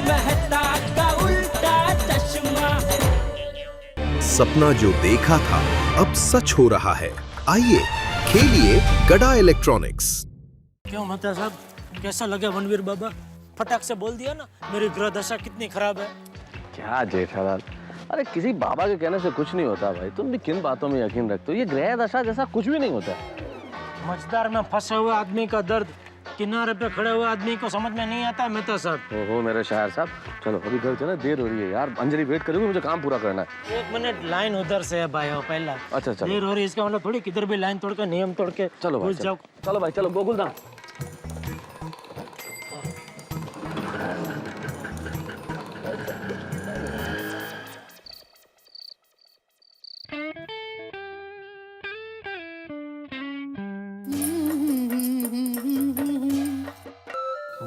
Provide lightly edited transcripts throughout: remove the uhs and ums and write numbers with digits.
मेहता का उल्टा चश्मा। सपना जो देखा था अब सच हो रहा है। आइए खेलिए गड़ा इलेक्ट्रॉनिक्स। क्यों मेहता साहब, कैसा लगा रणवीर बाबा? फटाक से बोल दिया ना मेरी ग्रह दशा कितनी खराब है। क्या जेठालाल, अरे किसी बाबा के कहने से कुछ नहीं होता भाई। तुम भी किन बातों में यकीन रखते हो? ये ग्रह दशा जैसा कुछ भी नहीं होता। मझदार में फंसे हुए आदमी का दर्द किनारे पे खड़े हुए आदमी को समझ में नहीं आता मेहता साहब। ओहो मेरे शायर साहब, चलो अभी घर चले, देर हो रही है यार। अंजलि वेट करेगी, मुझे काम पूरा करना है। 1 मिनट, लाइन उधर से है भाई, पहला। अच्छा चलो। देर हो रही है इसका मतलब थोड़ी किधर भी लाइन तोड़ के नियम तोड़ के चलो भाई घुस जाओ। चलो भाई चलो गोकुलधाम।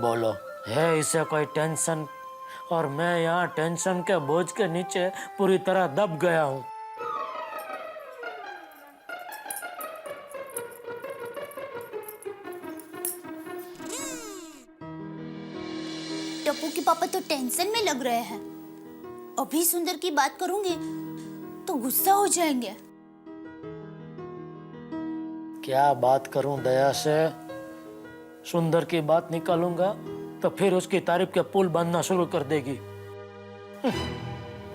बोलो, है इसे कोई टेंशन? और मैं यहाँ टेंशन के बोझ के नीचे पूरी तरह दब गया हूँ। टप्पू के पापा तो टेंशन में लग रहे हैं। अभी सुंदर की बात करूंगी तो गुस्सा हो जाएंगे। क्या बात करूं दया से? सुंदर की बात निकालूंगा तो फिर उसकी तारीफ के पुल बांधना शुरू कर देगी।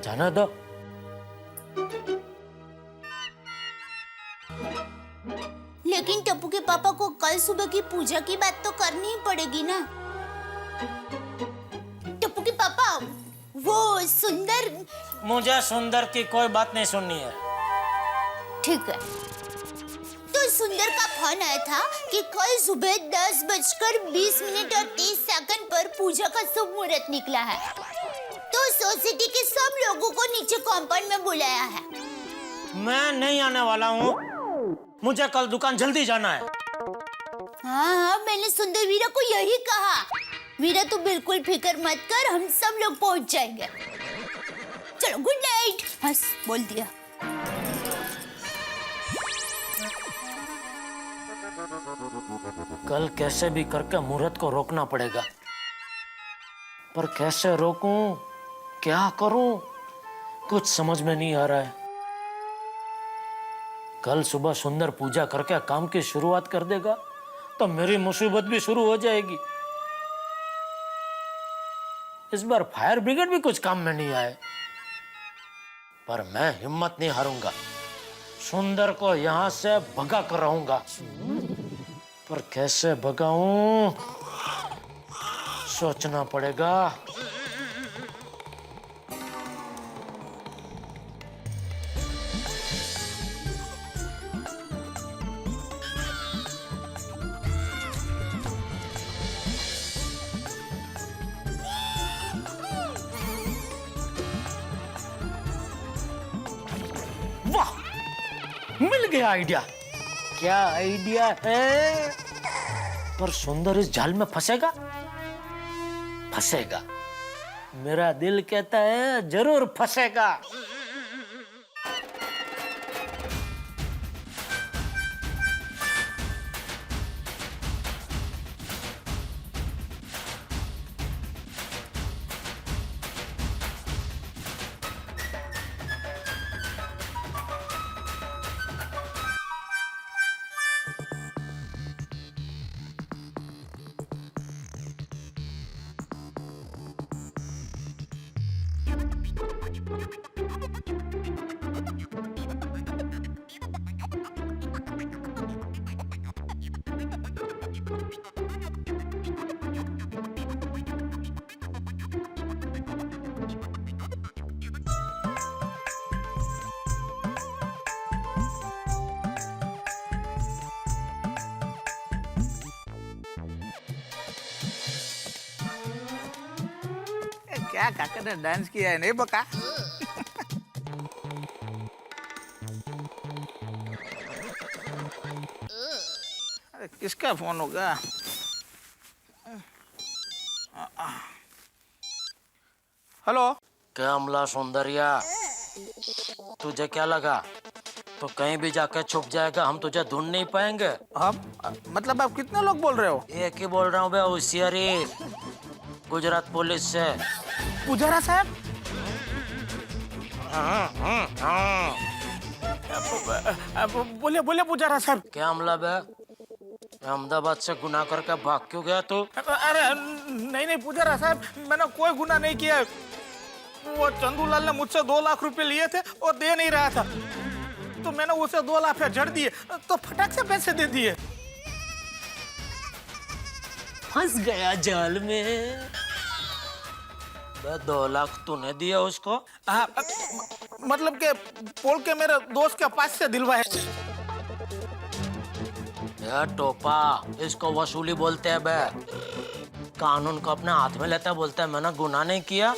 जाना दो। लेकिन टप्पू के पापा को कल सुबह की पूजा की बात तो करनी ही पड़ेगी ना। टप्पू के पापा, वो सुंदर। मुझे सुंदर की कोई बात नहीं सुननी है। ठीक है, तो सुंदर का फोन आया था कि कल सुबह 10:20 और 30 पर पूजा का शुभ मुहूर्त निकला है, तो सोसाइटी के सब लोगों को नीचे कंपाउंड में बुलाया है। मैं नहीं आने वाला हूँ, मुझे कल दुकान जल्दी जाना है। हाँ, मैंने सुंदर वीरा को यही कहा। वीरा तू बिल्कुल फिक्र मत कर, हम सब लोग पहुंच जाएंगे। चलो गुड नाइट। बस बोल दिया। कल कैसे भी करके मुहूर्त को रोकना पड़ेगा, पर कैसे रोकूं, क्या करूं, कुछ समझ में नहीं आ रहा है। कल सुबह सुंदर पूजा करके काम की शुरुआत कर देगा तो मेरी मुसीबत भी शुरू हो जाएगी। इस बार फायर ब्रिगेड भी कुछ काम में नहीं आए, पर मैं हिम्मत नहीं हारूंगा। सुंदर को यहां से भगा कर रहूंगा, पर कैसे भगाऊं सोचना पड़ेगा। वाह, मिल गया आइडिया। क्या आइडिया है? पर सुंदर इस जाल में फंसेगा? फंसेगा, मेरा दिल कहता है जरूर फंसेगा। क्या काका ने डांस किया है नहीं बका? अरे किसका फोन होगा? हेलो। क्या अमला सौंदर्या, तुझे क्या लगा तो कहीं भी जाकर छुप जाएगा, हम तुझे ढूंढ नहीं पाएंगे? हम मतलब आप कितने लोग बोल रहे हो? एक ही बोल रहा हूँ बे, होशियारी गुजरात पुलिस से। पुजारा साहब बोले बोले पुजारा साहब। क्या मतलब है? अहमदाबाद से गुनाह करके भाग क्यों गया तू? अरे नहीं नहीं पुजारा साहब, मैंने कोई गुनाह नहीं किया। वो चंदूलाल ने मुझसे 2 लाख रुपए लिए थे और दे नहीं रहा था, तो मैंने उसे 2 लाख जड़ दिए, तो फटाक से पैसे दे दिए। फंस गया जाल में। 2 लाख तूने दिया उसको? हाँ, मतलब के बोल के मेरे दोस्त के पास से दिलवाए। यार टोपा, इसको वसूली बोलते हैं बे। कानून को अपने हाथ में लेता बोलता है मैंने गुनाह नहीं किया।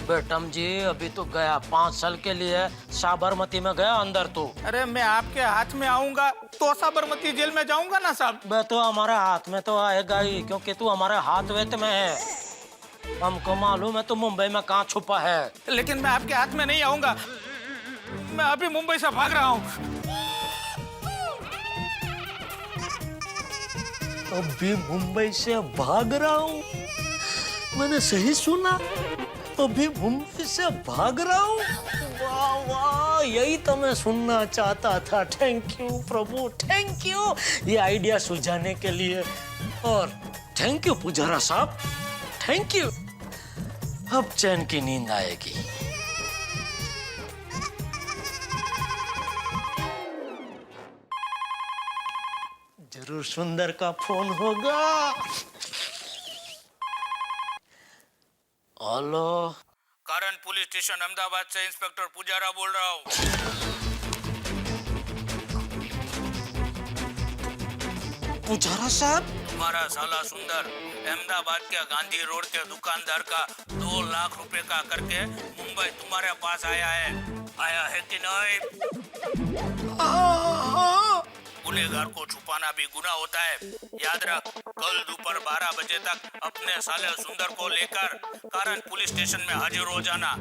बेटम जी अभी तो गया 5 साल के लिए साबरमती में गया अंदर तो। अरे मैं आपके हाथ में आऊंगा तो साबरमती जेल में जाऊंगा ना साहब। बे तो हमारे हाथ में तो आएगा ही, क्योंकि तू हमारे हाथ वेत में है। हमको मालूम है तू मुंबई में कहाँ छुपा है। लेकिन मैं आपके हाथ में नहीं आऊंगा, मैं अभी मुंबई से भाग रहा हूँ। अभी मुंबई से भाग रहा हूँ? मैंने सही सुना? अभी मुंबई से भाग रहा हूँ? वाह वाह, यही तो मैं सुनना चाहता था। Thank you Prabhu, thank you ये आइडिया सुलझाने के लिए। और थैंक यू पुजारा साहब, थैंक यू। अब चैन की नींद आएगी। जरूर सुंदर का फोन होगा। हेलो, कारण पुलिस स्टेशन अहमदाबाद से इंस्पेक्टर पुजारा बोल रहा हूँ। पुजारा साहब? तुम्हारा साला सुंदर अहमदाबाद के गांधी रोड के दुकानदार का 2 लाख रुपए का करके मुंबई तुम्हारे पास आया है कि नहीं? गुनहगार को छुपाना भी गुनाह होता है। याद रख, कल दोपहर 12 बजे तक अपने साले सुंदर को लेकर कारण पुलिस स्टेशन में हाजिर हो जाना,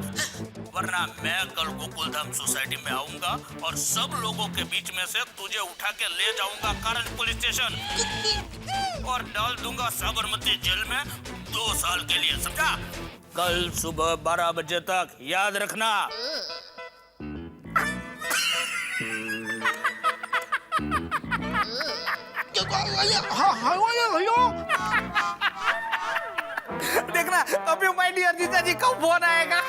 वरना मैं कल गोकुलधाम सोसाइटी में आऊंगा और सब लोगों के बीच में से तुझे उठा के ले जाऊंगा कारण पुलिस स्टेशन और डाल दूंगा साबरमती जेल में 2 साल के लिए, समझा? कल सुबह 12 बजे तक, याद रखना। देखना अभी माय डियर जीजा जी का फोन आएगा।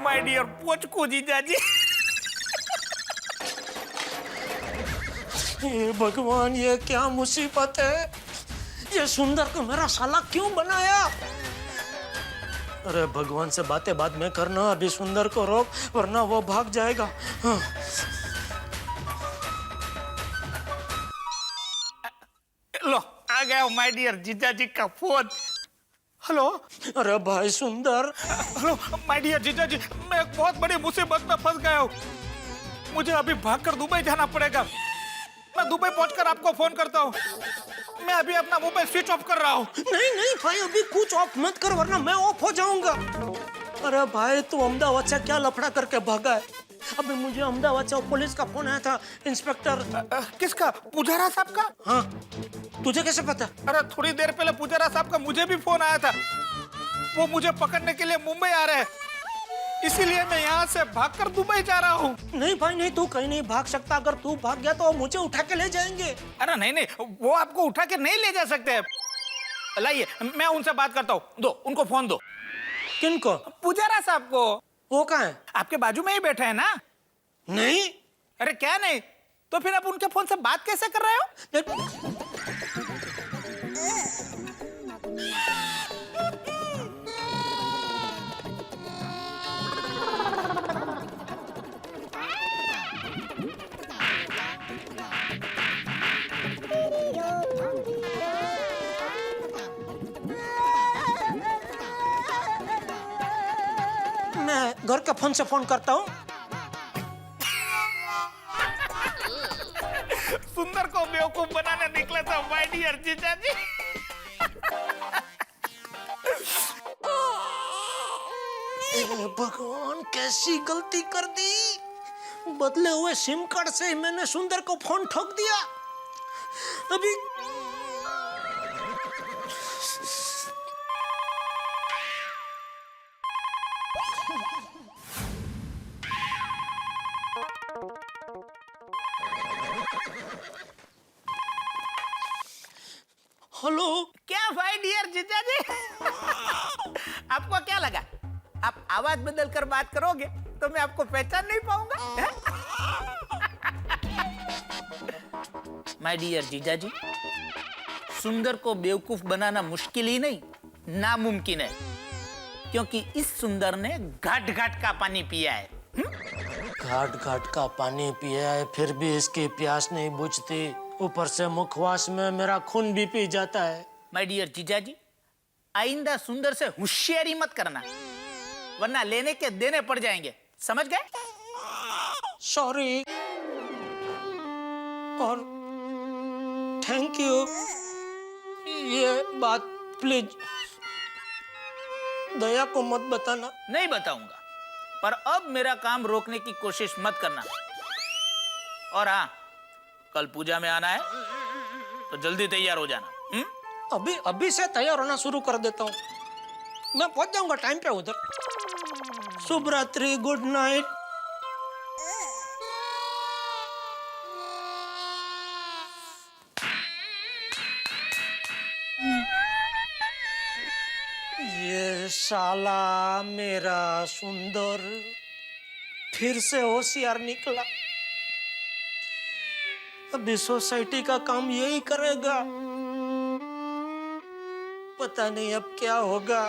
माय डियर पोचको जीजा जी। हे भगवान, ये क्या मुसीबत है? ये सुंदर को मेरा साला क्यों बनाया? अरे भगवान से बातें बाद में करना, अभी सुंदर को रोक वरना वो भाग जाएगा। हाँ। लो आ गया माय डियर जीजा जी का फोन। हेलो। अरे भाई सुंदर। हेलो माय डियर जीजा जी, मैं एक बहुत बड़ी मुसीबत में फंस गया हूँ। मुझे अभी भागकर दुबई जाना पड़ेगा। मैं दुबई पहुंचकर आपको फोन करता हूँ। मैं अभी अपना मोबाइल स्विच ऑफ कर रहा हूँ। नहीं नहीं भाई, अभी कुछ ऑफ मत कर वरना मैं ऑफ हो जाऊंगा। अरे भाई तू अहमदाबाद से क्या लफड़ा करके भागा है? अभी मुझे अहमदाबाद से पुलिस का फोन आया था, इंस्पेक्टर। किसका? पुजारा साहब का? हाँ, तुझे कैसे पता? अरे थोड़ी देर पहले पुजारा साहब का मुझे भी फोन आया था। वो मुझे पकड़ने के लिए मुंबई आ रहे हैं, इसीलिए मैं यहाँ से भागकर दुबई जा रहा हूँ। नहीं भाई नहीं, तू कहीं नहीं भाग सकता। अगर तू भाग गया तो मुझे उठा के ले जाएंगे। अरे नहीं नहीं, वो आपको उठा के नहीं ले जा सकते। लाइए मैं उनसे बात करता हूँ, दो उनको फोन दो। किनको? पुजारा साहब को। वो कहाँ है? आपके बाजू में ही बैठे हैं ना? नहीं। अरे क्या नहीं? तो फिर आप उनके फोन से बात कैसे कर रहे हो? मैं घर के फोन से फोन करता हूँ। सुंदर को बेवकूफ बनाने निकले थे माय डियर जीजा जी। भगवान, कैसी गलती कर दी। बदले हुए सिम कार्ड से ही मैंने सुंदर को फोन ठोक दिया। अभी हेलो। क्या भाई डियर जीजा जी आपको क्या लगा आप आवाज बदल कर बात करोगे तो मैं आपको पहचान नहीं पाऊंगा? माय डियर जीजा जी, सुंदर को बेवकूफ बनाना मुश्किल ही नहीं नामुमकिन है, क्योंकि इस सुंदर ने घाट घाट का पानी पिया है। घाट घाट का पानी पिया है फिर भी इसकी प्यास नहीं बुझती, ऊपर से मुखवास में मेरा खून भी पी जाता है। माय डियर जीजा जी, आइंदा सुंदर से होशियारी मत करना, वरना लेने के देने पड़ जाएंगे, समझ गए? सॉरी और थैंक यू। ये बात प्लीज दया को मत बताना। नहीं बताऊंगा, पर अब मेरा काम रोकने की कोशिश मत करना। और हाँ, कल पूजा में आना है तो जल्दी तैयार हो जाना। अभी से तैयार होना शुरू कर देता हूँ। मैं पहुंच जाऊंगा टाइम पे उधर। शुभ रात्रि, गुड नाइट। ये साला मेरा सुंदर फिर से होशियार निकला। अभी सोसाइटी का काम यही करेगा, पता नहीं अब क्या होगा।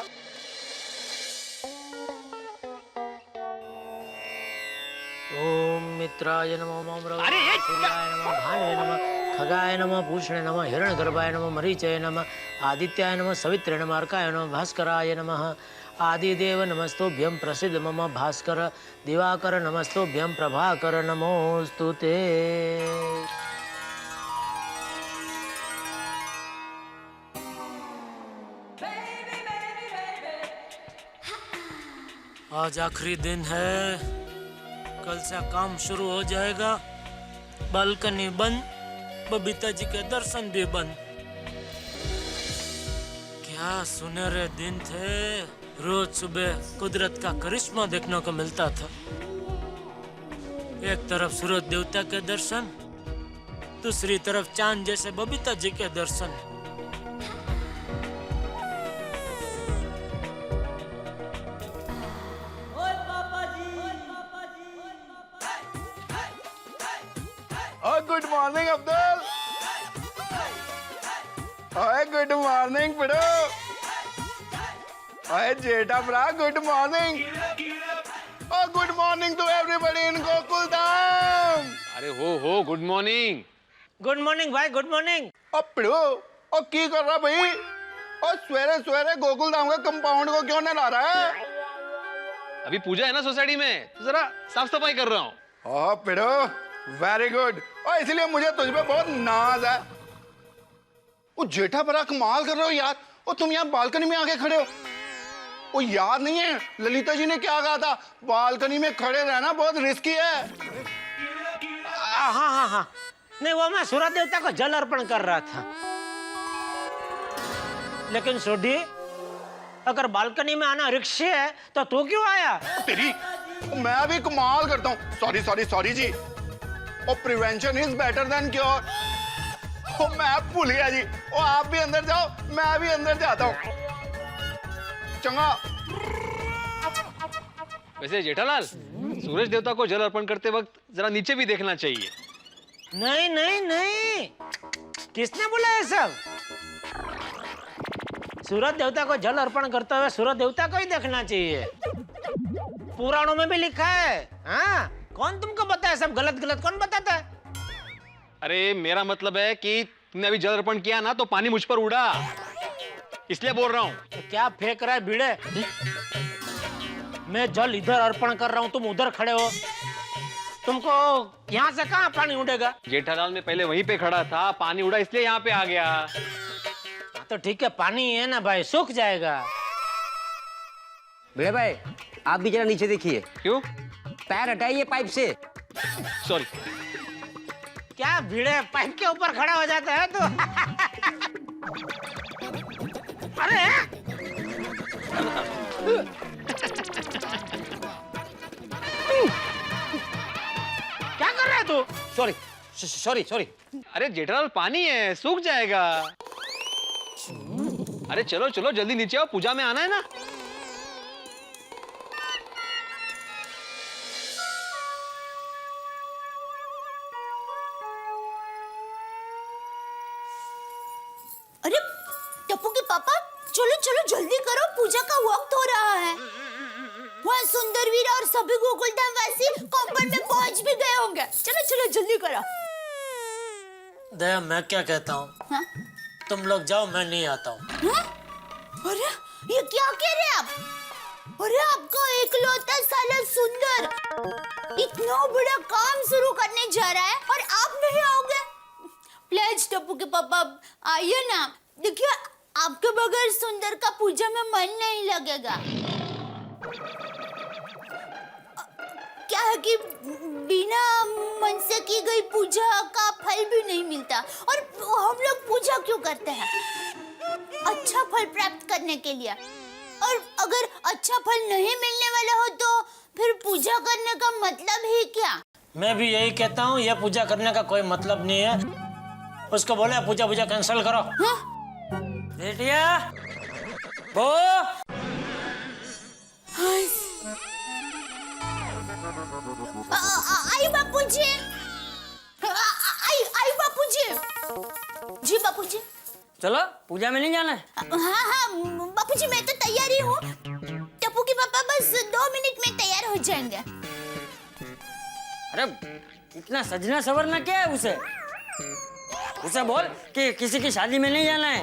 ओम मित्राय नमः, ओम सूर्याय नमः, भानुवे नमः, खगाय नमः, पूषणे नमः, हिरण्यगर्भाय नमः, मरीचये नमः, आदित्याय नमः, सवित्रे नमः, अर्काय नमः, भास्कराय नमः, आदिदेव नमस्तुभ्यं, प्रसिद्ध मम भास्कर, दिवाकर नमस्तुभ्यं, प्रभाकर नमोस्तुते। आज आखिरी दिन है, कल से काम शुरू हो जाएगा। बालकनी बंद, बबीता जी के दर्शन भी बंद। क्या सुनहरे दिन थे, रोज सुबह कुदरत का करिश्मा देखने को मिलता था। एक तरफ सूरज देवता के दर्शन, दूसरी तरफ चांद जैसे बबीता जी के दर्शन। Good morning Abdul. Good morning पिड़ो। जेठा भरा, good morning. Good morning to everybody in Gokuldham. अरे हो गुड मॉर्निंग। गुड मॉर्निंग भाई, गुड मॉर्निंग। पिड़ो और की कर रहा भाई? और सवेरे सवेरे गोकुलधाम का कंपाउंड को क्यों नहला रहा है? अभी पूजा है ना सोसाइटी में, तो जरा साफ सफाई कर रहा हूँ। पिड़ो वेरी गुड। और इसलिए मुझे तुझ पे बहुत नाज है। वो जेठा भरा कमाल कर रहे हो यार। और तुम यहाँ बालकनी में आके खड़े हो। वो याद नहीं है ललिता जी ने क्या कहा था? बालकनी में खड़े रहना बहुत रिस्की है। हाँ, नहीं वो मैं सूरज देवता को जल अर्पण कर रहा था। लेकिन सोडी, अगर बालकनी में आना रिक्शे है तो तू क्यों आया? तेरी मैं भी कमाल करता हूँ। सॉरी जी। और prevention is better than cure. मैं भूल गया जी। आप भी अंदर जाओ, मैं भी अंदर जाता हूँ। चंगा। वैसे जेठालाल, सूरज देवता को जल अर्पण करते वक्त जरा नीचे भी देखना चाहिए। नहीं, किसने बोला ये सब? सूरज देवता को जल अर्पण करते हुए सूरज देवता को ही देखना चाहिए। पुराणों में भी लिखा है। हाँ, कौन तुमको बताया सब गलत कौन बताता है? अरे मेरा मतलब है कि तुमने अभी जल अर्पण किया ना, तो पानी मुझ पर उड़ा, इसलिए बोल रहा हूँ। तो क्या फेंक रहा है भिड़े? मैं जल इधर अर्पण कर रहा हूँ, तुम उधर खड़े हो। तुमको यहाँ से कहाँ पानी उड़ेगा? जेठालाल मैं पहले वहीं पे खड़ा था, पानी उड़ा इसलिए यहाँ पे आ गया। तो ठीक है, पानी है ना भाई, सूख जाएगा। भैया भाई, आप भी जरा नीचे देखिए। क्यों? पैर हटाइए पाइप से। सॉरी। क्या भिड़े पाइप के ऊपर खड़ा हो जाता है तो? अरे सॉरी सॉरी सॉरी। अरे जेठालाल पानी है, सूख जाएगा। अरे चलो चलो जल्दी नीचे आओ, पूजा में आना है ना। अरे टप्पू के पापा, चलो चलो जल्दी करो, पूजा का वक्त हो रहा है। वहाँ सुंदरवीर और सभी गोकुलधाम वासी कंपाउंड में पहुंच भी गए होंगे। चलो चलो जल्दी करो। दया, मैं क्या कहता हूँ, हाँ? तुम लोग जाओ, मैं नहीं आता हूँ। हाँ? अरे ये क्या कह रहे हैं आप? अरे आपका इकलौता साला सुंदर इतना बड़ा काम शुरू करने जा रहा है और आप नहीं आओगे? प्लीज टप्पू के पापा आइए ना। देखिए, आपके बगैर सुंदर का पूजा में मन नहीं लगेगा। क्या है कि बिना मन से की गई पूजा का फल भी नहीं मिलता, और हम लोग पूजा क्यों करते हैं? अच्छा फल प्राप्त करने के लिए। और अगर अच्छा फल नहीं मिलने वाला हो तो फिर पूजा करने का मतलब ही क्या? मैं भी यही कहता हूँ, यह पूजा करने का कोई मतलब नहीं है। उसको बोले पूजा कैंसिल करो। हाँ? बेटिया, वो आई बापूजी, आई बापूजी। जी बापूजी। चलो पूजा में नहीं जाना है? हाँ हाँ बापूजी, मैं तो तैयार ही हूँ। टप्पू के पापा बस 2 मिनट में तैयार हो जाएंगे। अरे इतना सजना सवरना क्या है उसे? उसे बोल कि किसी की शादी में नहीं जाना है,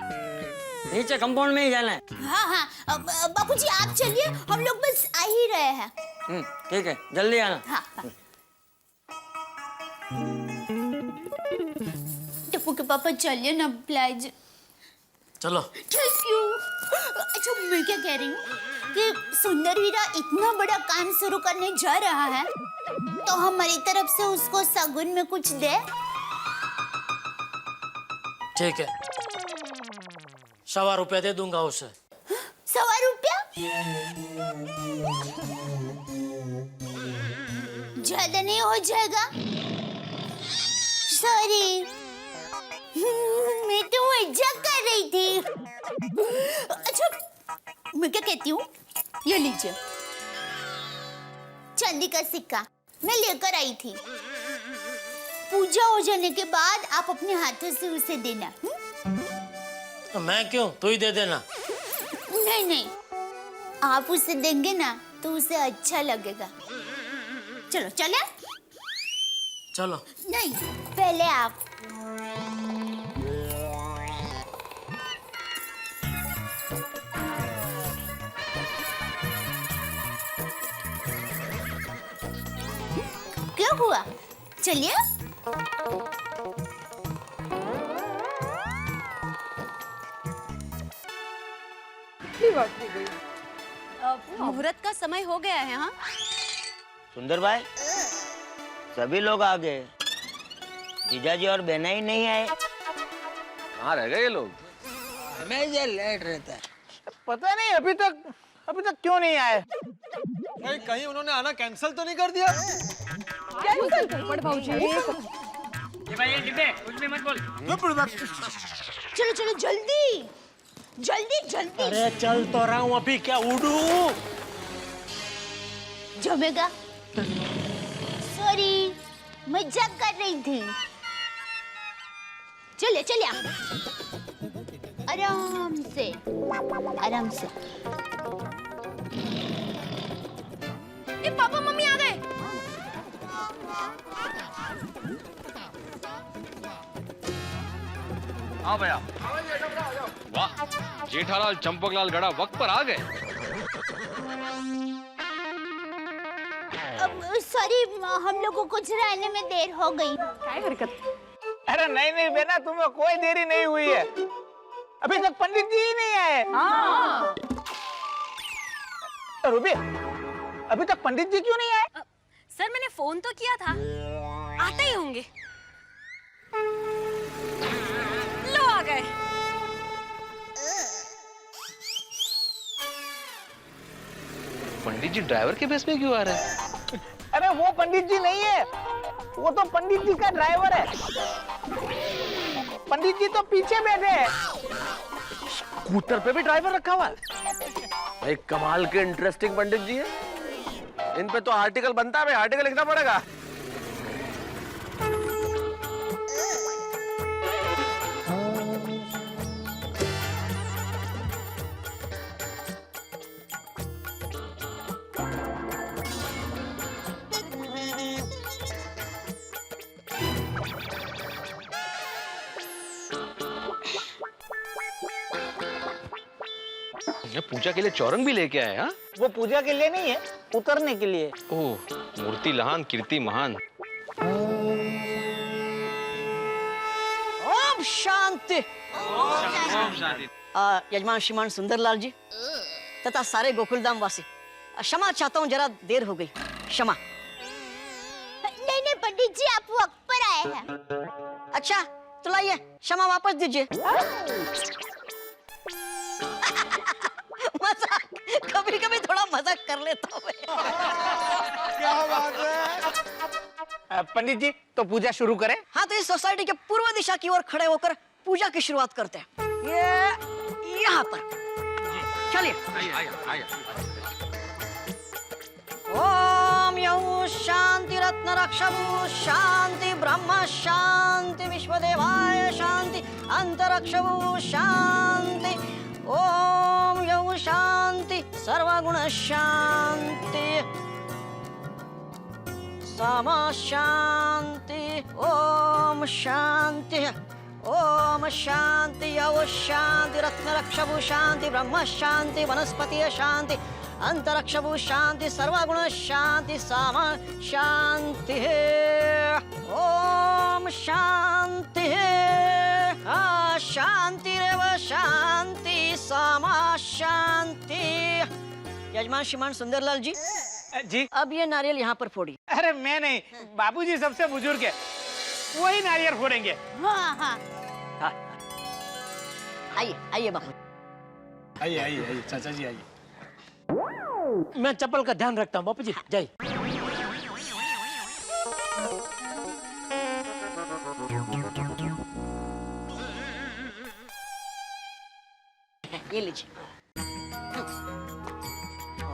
नीचे कंपाउंड में ही जाना है। हाँ हाँ बापूजी आप चलिए, हम लोग बस आ ही रहे हैं। ठीक है, जल्दी आना। हाँ हाँ। टप्पू के पापा चलिए ना प्लीज। चलो। Thank you. अच्छा मैं क्या कह रही हूँ कि सुंदर वीरा इतना बड़ा काम शुरू करने जा रहा है, तो हमारी तरफ से उसको सगुन में कुछ दे। ठीक है, 100 रुपया दे दूंगा उसे। 100 रुपया? ज्यादा नहीं हो जाएगा? सॉरी, मैं तो मजाक कर रही थी। अच्छा मैं क्या कहती हूँ, ये लीजिए चांदी का सिक्का, मैं लेकर आई थी। पूजा हो जाने के बाद आप अपने हाथों से उसे देना। तो मैं क्यों, तू ही दे देना। नहीं नहीं, आप उसे देंगे ना तो उसे अच्छा लगेगा। चलो चले। चलो। नहीं, पहले आप। क्या हुआ? चलिए। मुहूर्त का समय हो गया है। हाँ सुंदर भाई, सभी लोग आ गए, जीजाजी और बहना ही नहीं आए। कहाँ रह गए ये लोग? हमेशा लेट रहता है। पता नहीं अभी तक क्यों नहीं आए। भाई कहीं उन्होंने आना कैंसिल तो नहीं कर दिया? चलो चलो जल्दी जल्दी जल्दी। अरे चल तो रहा हूँ, अभी क्या उड़ू? जमेगा। सॉरी, मजाक कर रही थी। चले चले आराम से आराम से। ये पापा मम्मी आ गए। हाँ भैया। वाह, जेठालाल चंपकलाल गड़ा वक्त पर आ गए। सॉरी, हम लोगों को कुछ रहने में देर हो गई। क्या हरकत? अरे नहीं बेना, तुम्हें कोई देरी नहीं हुई है। अभी तक पंडित जी ही नहीं आए। हाँ। रूबी, अभी तक पंडित जी क्यों नहीं आए? सर मैंने फोन तो किया था, आते ही होंगे। लो आ गए। पंडित जी ड्राइवर के बेस पे क्यों आ रहे हैं? अरे वो पंडित जी नहीं है, वो तो पंडित जी का ड्राइवर है। पंडित जी तो पीछे बैठे हैं। स्कूटर पे भी ड्राइवर रखा हुआ है भाई, कमाल के इंटरेस्टिंग पंडित जी है। इन पे तो आर्टिकल बनता है भाई, आर्टिकल लिखना पड़ेगा। ये पूजा के लिए चौरंग भी लेके आए। हाँ, वो पूजा के लिए नहीं है, उतरने के लिए। ओह, मूर्ति लहान कीर्ति महान। ओम शांति। यजमान श्रीमान सुंदरलाल जी तथा सारे गोकुलधाम वासी, क्षमा चाहता हूँ, जरा देर हो गई, क्षमा। नहीं नहीं पंडित जी, आप वक्त पर आए हैं। अच्छा तो लाइए, क्षमा वापस दीजिए। मजाक, कभी कभी थोड़ा मजाक कर लेता हूँ। क्या बात है। पंडित जी तो पूजा शुरू करें? हाँ, तो इस सोसाइटी के पूर्व दिशा की ओर खड़े होकर पूजा की शुरुआत करते हैं। ये यहाँ पर चलिए। ओम यौ शांति रत्न रक्षभु शांति ब्रह्म शांति विश्वदेवाय शांति अंतरक्षभु शांति। ओम यौ शांति सर्वगुण शांति सम शांति। ओम शांति ओम शांति यौ शांति रत्न रक्षभु शांति ब्रह्म शांति वनस्पति शांति अंतरक्षभु शांति सर्वगुण शांति सम शांति। ओम शांति शांतिरेव शांति सम शांति। यजमान श्रीमान सुंदरलाल जी जी, अब ये नारियल यहाँ पर फोड़ी। अरे मैं नहीं, बाबूजी सबसे बुजुर्ग है, वही नारियल फोड़ेंगे। हाँ हाँ आइए आइए बापू। आइए आइए आइए चाचा जी आइए। मैं चप्पल का ध्यान रखता हूँ बापू जी, जय। ये लीजिए।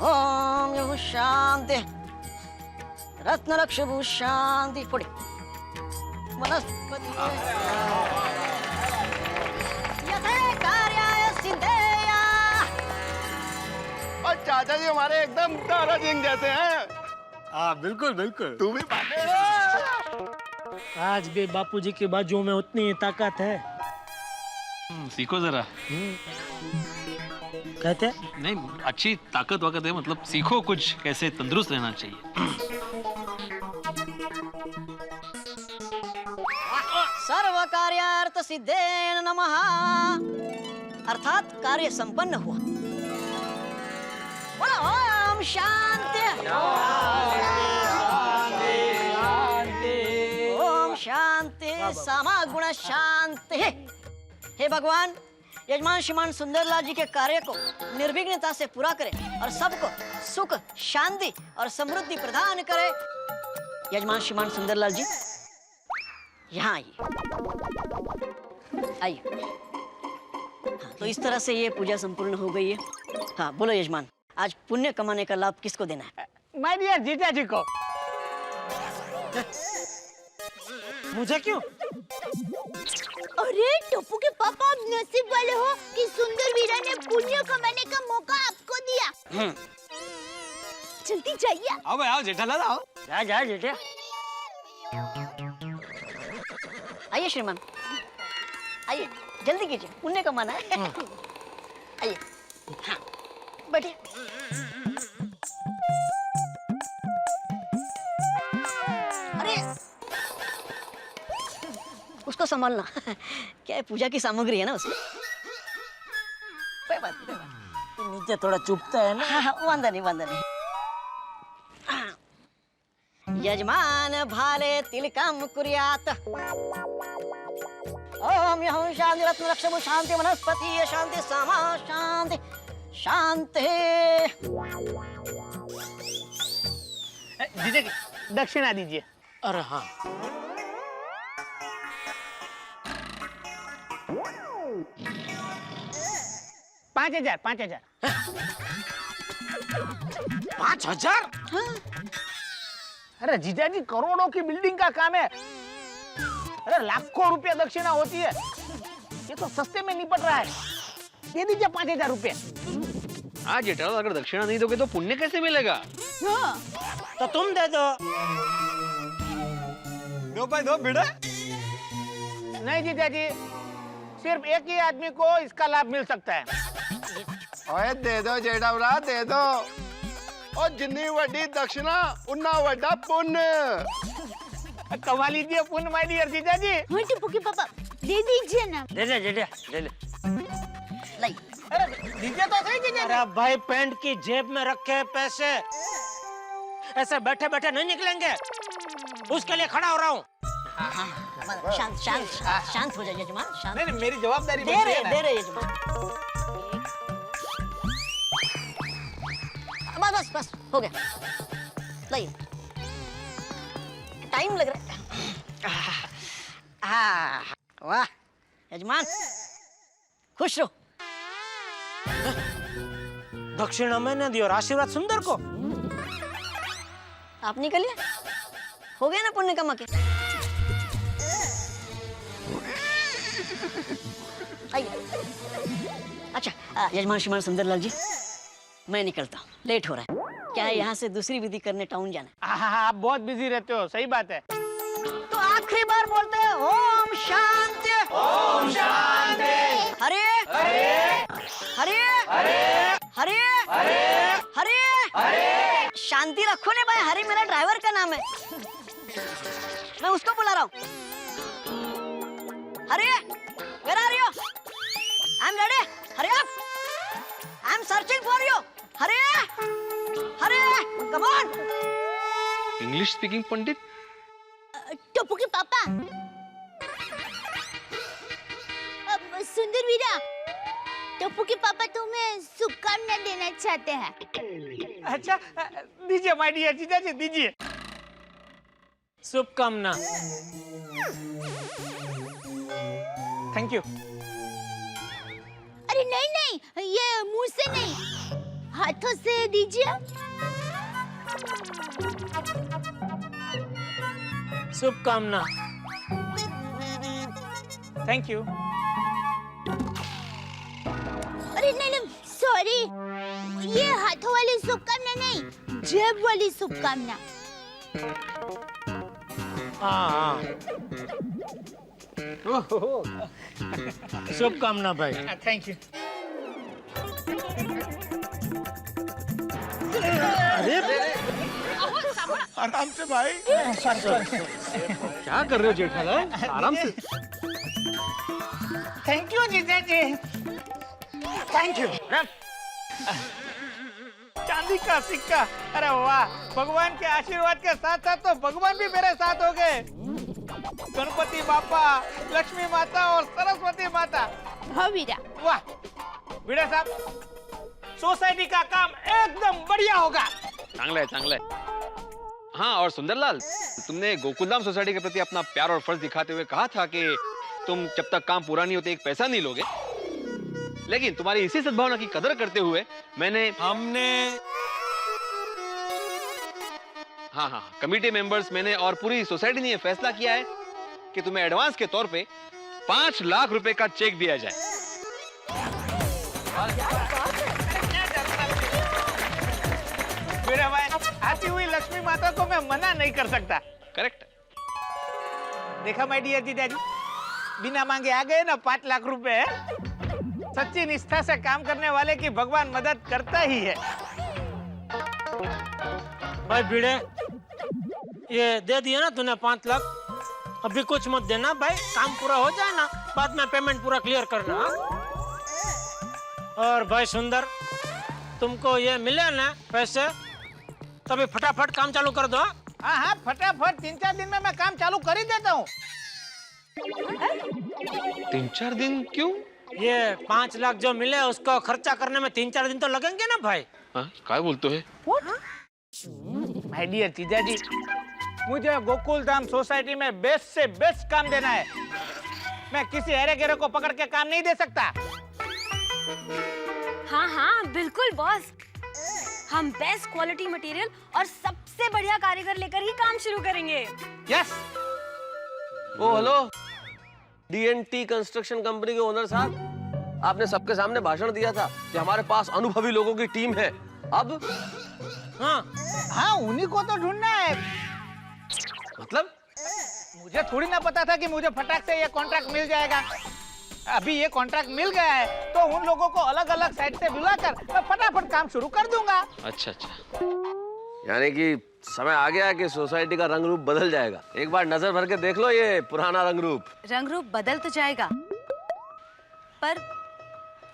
ओम यौ शांति रत्न रक्षभु शांति फोड़े वनस्पति यथे कार्याय सिद्धेया। और चाचा जी हमारे एकदम तारा सिंह जैसे हैं। हाँ बिल्कुल बिल्कुल। तू भी आज भी बापूजी की बाजू में उतनी ही ताकत है। सीखो जरा। कहते नहीं, अच्छी ताकत वाकत है, मतलब सीखो कुछ, कैसे तंदुरुस्त रहना चाहिए। सर्व कार्यार्थ सिद्धेन नमः, अर्थात कार्य संपन्न हुआ। बोलो ओम शांति। ओम शांति समागुण शांति। हे भगवान, यजमान श्रीमान सुंदरलाल जी के कार्य को निर्विघ्नता से पूरा करें और सबको सुख शांति और समृद्धि प्रदान करें। यजमान श्रीमान सुंदरलाल जी यहाँ आइए आइए। हाँ, तो इस तरह से ये पूजा संपूर्ण हो गई है। हाँ बोलो यजमान, आज पुण्य कमाने का लाभ किसको देना है? माय डियर जीजा जी को। मुझे क्यों? अरे टप्पू के पापा, आप नसीब वाले हो कि सुंदर वीरा ने पुण्य कमाने का मौका आपको दिया। जल्दी जाइए। आओ भाई आओ, जेठालाल आओ। जा जा जेठा। आइए श्रीमान, आइए जल्दी कीजिए, पुण्य कमाना है। आइए हाँ बैठिए। अरे उसको संभालना। क्या है, पूजा की सामग्री है ना उसमें। कोई बात नहीं, नीचे थोड़ा चुभता है ना। हाँ वांदा नहीं वांदा नहीं। यजमान भाले तिलकम कुर्यात। ओम यहुं शांति रत्न रक्षभु शांति वनस्पति शांति समा शांति शांति। जीजा जी दक्षिणा दीजिए। अरे हाँ, 5,000 5,000। 5,000? अरे जीजाजी, करोड़ों की बिल्डिंग का काम है। अरे लाखों रुपया दक्षिणा होती है, ये तो सस्ते में निपट रहा है। दे दीजिए 5,000 रुपये। हाँ जेठालाल, अगर दक्षिणा नहीं दोगे तो पुण्य कैसे मिलेगा? तो तुम दे दो। दो भाई दो बेटा। नहीं जीजाजी, सिर्फ एक ही आदमी को इसका लाभ मिल सकता है। ओए दे दो जेठा भरा, दे दो। और जितनी वड्डी दक्षिणा उतना वड्डा पुण्य। कमा लीजिए पुण्य माय डियर जीजाजी। हाँ टिप्पू के पापा, दे दीजिए ना। दे दे दे दे दे ले। लाई। अरे दीजिए तो सही जीजाजी। अरे भाई, पैंट की जेब में रखे पैसे ऐसे बैठे बैठे नहीं निकलेंगे, उसके लिए खड़ा हो रहा हूँ। शांत शांत शांत हो जाइए यजमान, शांत। नहीं, मेरी जवाबदारी दे रहे यजमान। बस बस बस हो गया। लाइए, टाइम लग रहा है। वाह यजमान, खुश रहो। दक्षिणा मैंने दी और आशीर्वाद सुंदर को। आप निकलिए, हो गया ना पुण्य कमा के। आइए। अच्छा यजमान श्रीमान सुंदरलाल जी, मैं निकलता हूँ, लेट हो रहा है। क्या है, यहाँ से दूसरी विधि करने टाउन जाना है। आप बहुत बिजी रहते हो, सही बात है। तो आखिरी बार बोलते हैं ओम शांति। ओम शांति। हरे हरे हरे हरे हरे हरे हरे। शांति रखो ने भाई, हरे मेरा ड्राइवर का नाम है, मैं उसको बुला रहा हूँ। हरे, where are you? I'm ready. Hurry up. I'm searching for you. Hurry, hurry, come on. English speaking पंडित? टप्पू के पापा, सुंदर वीरा, टप्पू के पापा तुम्हें शुभकामना देना चाहते हैं। अच्छा दीजिए माय डियर जीजाजी, दीजिए। शुभकामना। Thank you. अरे नहीं नहीं, ये मुंह से नहीं, हाथों से दीजिए। शुभकामना। Thank you. अरे नहीं नहीं, सॉरी, ये हाथों वाली शुभकामना नहीं, जेब वाली शुभकामना। हाँ, शुभकामना भाई। Thank you. आराम से भाई। क्या कर रहे हो जेठालाल? आराम से। थैंक यू जीजाजी, थैंक यू। चांदी का सिक्का, अरे वाह, भगवान के आशीर्वाद के साथ साथ तो भगवान भी मेरे साथ हो गए। गणपति बापा, लक्ष्मी माता और सरस्वती माता। हाँ वीरा। वाह वीरा साहब, सोसाइटी का काम एकदम बढ़िया होगा। चांगला है, चांगला है। हाँ, और सुंदरलाल, तुमने गोकुलधाम सोसाइटी के प्रति अपना प्यार और फर्ज दिखाते हुए कहा था कि तुम जब तक काम पूरा नहीं होते एक पैसा नहीं लोगे, लेकिन तुम्हारी इसी सद्भावना की कदर करते हुए हमने हाँ, कमेटी मेंबर्स मैंने और पूरी सोसाइटी ने यह फैसला किया है कि तुम्हें एडवांस के तौर पे 5 लाख रुपए का चेक दिया जाए। मेरा भाई, आती हुई लक्ष्मी माता को मैं मना नहीं कर सकता। करेक्ट। देखा माय डियर जीजाजी, बिना मांगे आ गए ना 5 लाख रुपए। सच्ची निष्ठा से काम करने वाले की भगवान मदद करता ही है। भाई भिड़े, ये दे दिया ना तूने 5 लाख, अभी कुछ मत देना भाई, काम पूरा हो जाए ना, बाद में पेमेंट पूरा क्लियर करना। और भाई सुंदर, तुमको ये मिले ना पैसे, तभी फटाफट काम चालू कर दो। हाँ हाँ, फटाफट 3-4 दिन में मैं काम चालू कर ही देता हूँ। 3-4 दिन क्यों? ये 5 लाख जो मिले उसको खर्चा करने में 3-4 दिन तो लगेंगे ना भाई। हाँ, क्या बोलते है? माय डियर जीजाजी, मुझे गोकुलधाम सोसाइटी में बेस्ट से बेस्ट काम देना है। मैं किसी हेरे गेरे को पकड़ के काम नहीं दे सकता। हाँ हाँ बिल्कुल बॉस, हम बेस्ट क्वालिटी मटेरियल और सबसे बढ़िया कारीगर लेकर ही काम शुरू करेंगे। यस। ओ हेलो, डीएनटी कंस्ट्रक्शन कंपनी के ओनर साहब, आपने सबके सामने भाषण दिया था कि हमारे पास अनुभवी लोगों की टीम है। अब हाँ उन्हीं को तो ढूंढना है। मतलब मुझे थोड़ी ना पता था कि मुझे फटाक से ये कॉन्ट्रैक्ट मिल जाएगा। अभी ये कॉन्ट्रैक्ट मिल गया है तो उन लोगों को अलग अलग साइड से बुलाकर मैं फटाफट काम शुरू कर दूंगा। अच्छा अच्छा, यानी कि समय आ गया है कि सोसाइटी का रंग रूप बदल जाएगा। एक बार नजर भर के देख लो ये पुराना रंग रूप। रंग रूप बदल तो जाएगा, पर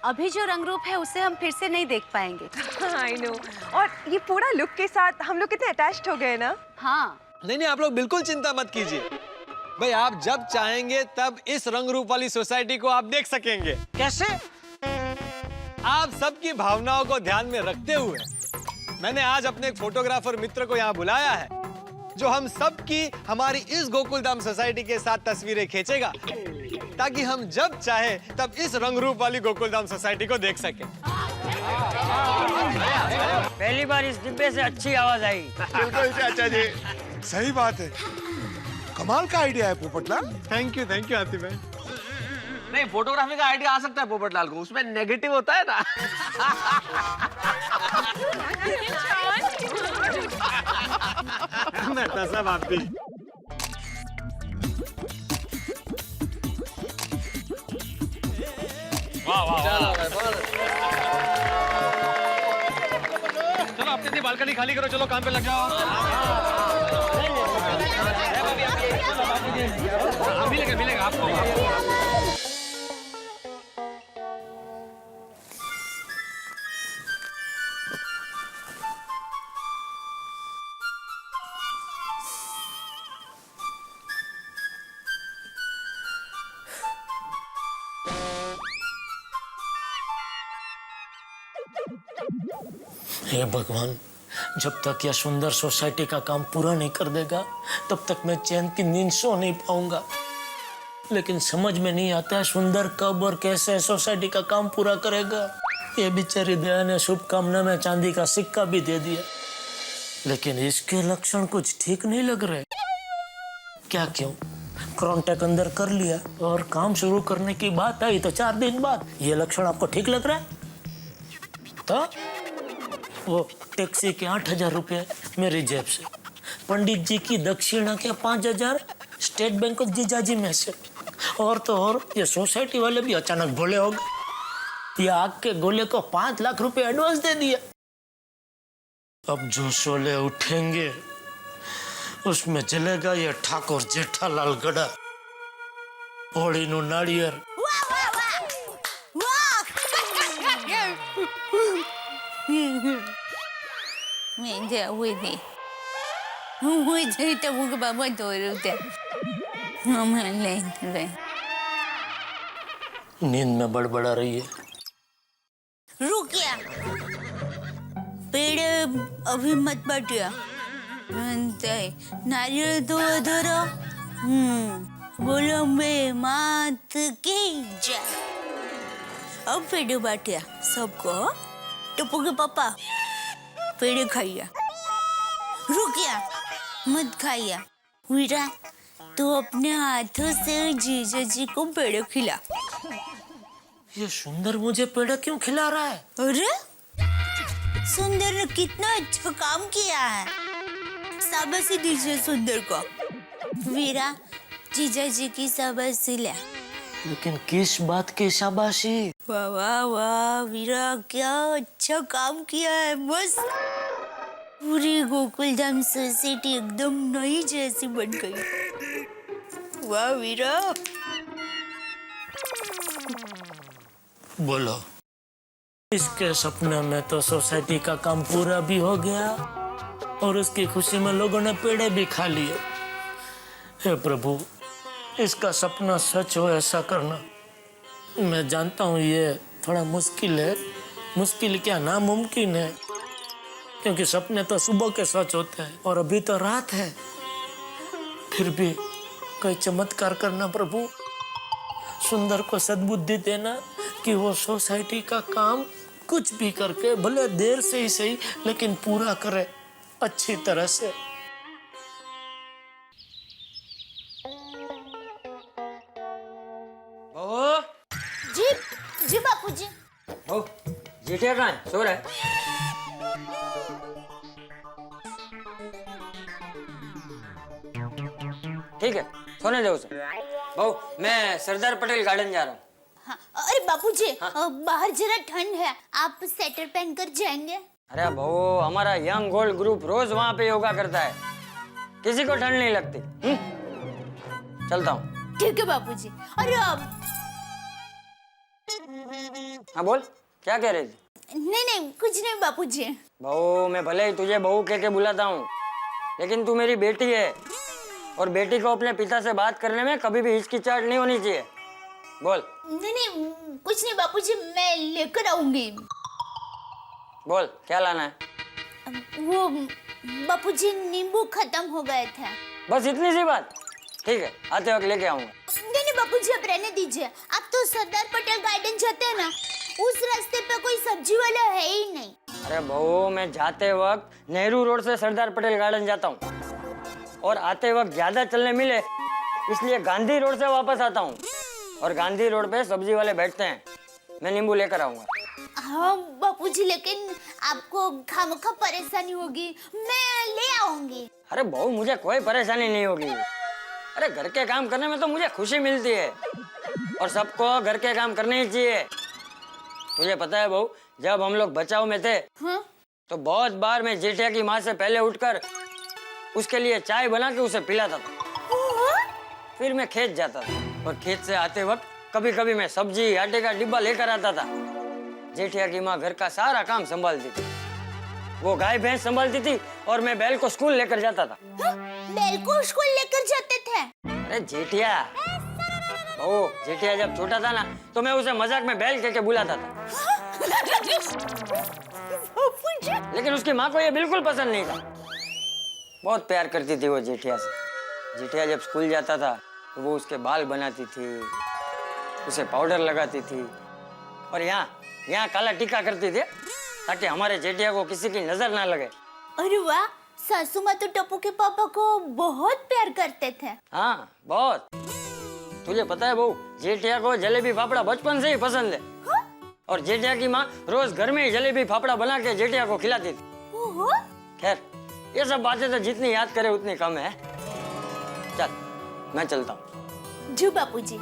अभी जो रंग रूप है उसे हम फिर से नहीं देख पाएंगे। आई नो, और ये पूरा लुक के साथ हम लोग कितने अटैच्ड हो गए ना। हाँ नहीं, आप लोग बिल्कुल चिंता मत कीजिए भाई, आप जब चाहेंगे तब इस रंग रूप वाली सोसाइटी को आप देख सकेंगे। कैसे? आप सबकी भावनाओं को ध्यान में रखते हुए मैंने आज अपने एक फोटोग्राफर मित्र को यहाँ बुलाया है, जो हम सबकी हमारी इस गोकुलधाम सोसाइटी के साथ तस्वीरें खींचेगा, ताकि हम जब चाहे तब इस रंग रूप वाली गोकुलधाम सोसाइटी को देख सकें। पहली बार इस डिब्बे से अच्छी आवाज आई। बिल्कुल चाचा जी, सही बात है, कमाल का आइडिया है पोपटलाल। थैंक यू आतिफ भाई। नहीं, फोटोग्राफी का आइडिया आ सकता है पोपटलाल को, उसमें नेगेटिव होता है ना। मेहता साहब आप भी। चलो अपनी बालकनी खाली करो, चलो काम पे लग जाओ। मिलेगा आपको। हे भगवान, जब तक यह सुंदर सोसाइटी का काम पूरा नहीं कर देगा तब तक मैं चैन की नींद सो नहीं पाऊंगा। लेकिन समझ में नहीं आता है सुंदर कब और कैसे सोसाइटी का काम पूरा करेगा। ये बेचारी दया ने शुभकामना में चांदी का सिक्का भी दे दिया, लेकिन इसके लक्षण कुछ ठीक नहीं लग रहे। क्या क्यों? कॉन्ट्रैक्ट अंदर कर लिया और काम शुरू करने की बात आई तो 4 दिन बाद ये लक्षण आपको ठीक लग रहा है? तो वो टैक्सी के 8,000 रुपये मेरी जेब से, पंडित जी की दक्षिणा के 5,000 स्टेट बैंक ऑफ जीजाजी में से, और तो और ये सोसाइटी वाले भी अचानक भोले हो गए। ये आग के गोले को 5 लाख रुपए एडवांस दे दिया। अब जो शोले उठेंगे उसमें जलेगा ये ठाकुर जेठालाल गड़ा, होली नु नारियर। नींद में बड़बड़ा रही है। रुकिया, पेड़ अभी मत बाटिया, नारियल तो धरो। बोलो मैं मात की जा। अब पेड़ बाटिया सबको, टप्पू के पापा पेड़ खाइया। रुकिया, मत खाइया। वीरा, तू अपने हाथों से जीजा जी को पेड़ खिला। ये सुंदर मुझे पेड़ क्यों खिला रहा है? अरे सुंदर ने कितना अच्छा काम किया है, शाबाशी दीजिए सुंदर को। वीरा, जीजा जी की शाबाशी ले। लेकिन किस बात की शाबाशी? वाह वाह वाह वीरा, क्या अच्छा काम किया है। बस पूरी गोकुलधाम सोसाइटी एकदम नई जैसी बन गई। वाह वीरा। बोलो, इसके सपने में तो सोसाइटी का काम पूरा भी हो गया और उसकी खुशी में लोगों ने पेड़े भी खा लिए। हे प्रभु, इसका सपना सच हो ऐसा करना। मैं जानता हूँ ये थोड़ा मुश्किल है, मुश्किल क्या नामुमकिन है, क्योंकि सपने तो सुबह के सच होते हैं और अभी तो रात है। फिर भी कोई चमत्कार करना प्रभु, सुंदर को सद्बुद्धि देना कि वो सोसाइटी का काम कुछ भी करके, भले देर से ही सही, लेकिन पूरा करे अच्छी तरह से। बहू जी जी बापूजी। बहू, जेठिया कहाँ है? सो रहा है? ठीक है, सोने दो उसे। बहू, मैं सरदार पटेल गार्डन जा रहा हूँ। हाँ, अरे बापूजी, बाहर जरा ठंड है, आप स्वेटर पहन कर जाएंगे? अरे बहू, हमारा यंग गोल्ड ग्रुप रोज वहाँ पे योगा करता है, किसी को ठंड नहीं लगती। चलता हूँ। ठीक है बापूजी। अरे हाँ बोल, क्या कह रही थी? नहीं नहीं, कुछ नहीं बापूजी। बहू, मैं भले ही तुझे बहू कह के बुलाता हूँ, लेकिन तू मेरी बेटी है, और बेटी को अपने पिता से बात करने में कभी भी हिचकिचाहट नहीं होनी चाहिए। बोल। नहीं नहीं, कुछ नहीं बापूजी, मैं लेकर आऊंगी। बोल, क्या लाना है? वो बापूजी, नींबू खत्म हो गए थे। बस इतनी सी बात? ठीक है, आते वक्त लेके आऊंगा। नहीं नहीं बापूजी, अब रहने दीजिए। आप तो सरदार पटेल गार्डन जाते हैं ना, उस रास्ते पे कोई सब्जी वाला है ही नहीं। अरे बहू, मैं जाते वक्त नेहरू रोड से सरदार पटेल गार्डन जाता हूँ, और आते वक्त ज्यादा चलने मिले इसलिए गांधी रोड से वापस आता हूँ, और गांधी रोड पे सब्जी वाले बैठते हैं। मैं नींबू लेकर आऊंगा। हाँ बापूजी, लेकिन आपको खामखा परेशानी होगी, मैं ले आऊंगी। अरे बहू, मुझे कोई परेशानी नहीं होगी। अरे घर के काम करने में तो मुझे खुशी मिलती है, और सबको घर के काम करने ही चाहिए। तुझे पता है बहू, जब हम लोग बचाव में थे, हाँ? तो बहुत बार मैं जेठिया की माँ से पहले उठकर उसके लिए चाय बना के उसे पिलाता था। फिर मैं खेत जाता था, और खेत से आते वक्त कभी कभी मैं सब्जी आटे का डिब्बा लेकर आता था। जेठिया की माँ घर का सारा काम संभालती थी, वो गाय भैंस संभालती थी, और मैं बैल को स्कूल लेकर जाता था। बैल को स्कूल लेकर जाते थे? अरे जेठिया, ओ जेठिया जब छोटा था ना, तो मैं उसे मजाक में बैल कह के बुलाता था। लेकिन उसकी माँ को ये बिल्कुल पसंद नहीं था। बहुत प्यार करती थी वो जेठिया से। जेठिया जब स्कूल जाता था तो वो उसके बाल बनाती थी, उसे पाउडर लगाती थी, और यहाँ काला टीका करती थी, ताकि हमारे जेठिया को किसी की नजर ना लगे। अरे वाह, सासू माँ तो टप्पू के पापा को बहुत प्यार करते थे। हाँ, बहुत। तुझे पता है बहू, जेठिया को जलेबी फाफड़ा बचपन से ही पसंद है, और जेठिया की माँ रोज घर में ही जलेबी फाफड़ा बना के जेठिया को खिलाती थी। खैर, ये सब बातें तो जितनी याद करे उतनी कम है। चल, मैं चलता हूँ। जी बापूजी।